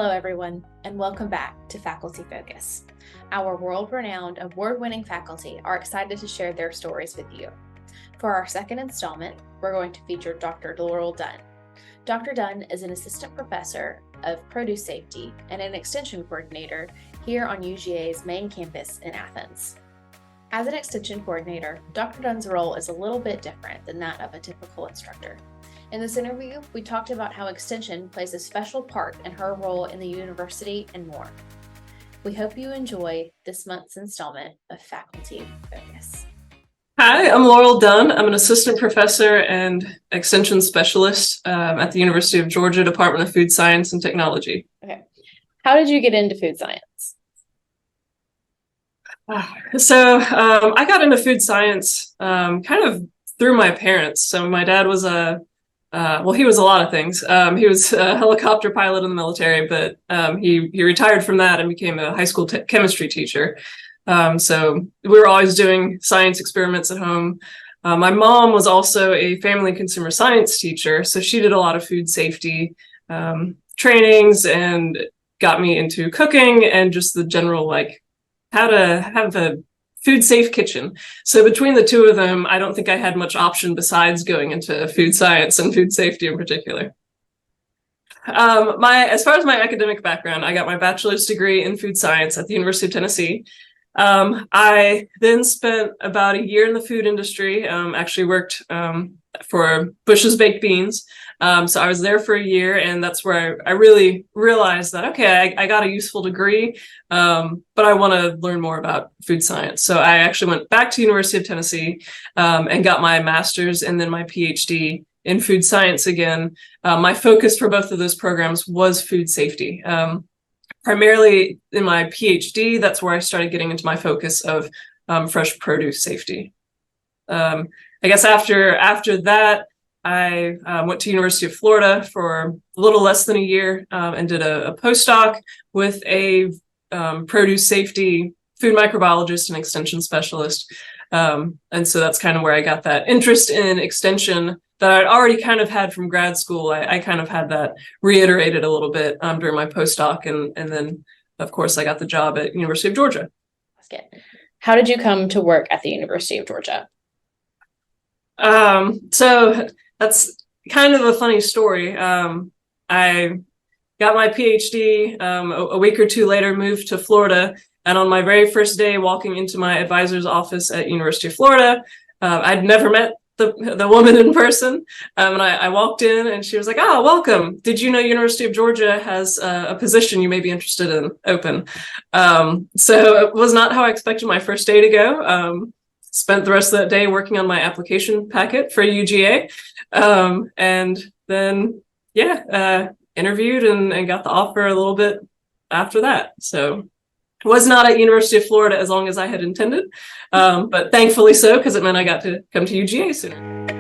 Hello, everyone, and welcome back to Faculty Focus. Our world-renowned, award-winning faculty are excited to share their stories with you. For our second installment, we're going to feature Dr. Laurel Dunn. Dr. Dunn is an assistant professor of produce safety and an extension coordinator here on UGA's main campus in Athens. As an extension coordinator, Dr. Dunn's role is a little bit different than that of a typical instructor. In this interview, we talked about how extension plays a special part in her role in the university and more. We hope you enjoy this month's installment of Faculty Focus. Hi, I'm Laurel Dunn. I'm an assistant professor and extension specialist at the University of Georgia Department of Food Science and Technology. Okay. How did you get into food science? I got into food science kind of through my parents. So my dad was he was a lot of things. He was a helicopter pilot in the military, but he retired from that and became a high school chemistry teacher. So we were always doing science experiments at home. My mom was also a family consumer science teacher, so she did a lot of food safety trainings and got me into cooking and just the general, how to have a food safe kitchen. So between the two of them, I don't think I had much option besides going into food science and food safety in particular. As far as my academic background, I got my bachelor's degree in food science at the University of Tennessee. I then spent about a year in the food industry, actually worked for Bush's Baked Beans. So I was there for a year, and that's where I really realized that, okay, I got a useful degree, but I want to learn more about food science. So I actually went back to University of Tennessee and got my master's and then my PhD in food science again. My focus for both of those programs was food safety. Primarily in my PhD, that's where I started getting into my focus of fresh produce safety. I guess after that, I went to University of Florida for a little less than a year and did a postdoc with a produce safety food microbiologist and extension specialist. And so that's kind of where I got that interest in extension that I'd already kind of had from grad school. I kind of had that reiterated a little bit during my postdoc. And then, of course, I got the job at University of Georgia. That's good. How did you come to work at the University of Georgia? So that's kind of a funny story. I got my PhD a week or two later, moved to Florida. And on my very first day walking into my advisor's office at University of Florida, I'd never met the woman in person. And I walked in and she was like, "Oh, welcome. Did you know University of Georgia has a position you may be interested in open?" So it was not how I expected my first day to go. Spent the rest of that day working on my application packet for UGA. And then, interviewed and got the offer a little bit after that. So was not at University of Florida as long as I had intended, but thankfully so, because it meant I got to come to UGA sooner.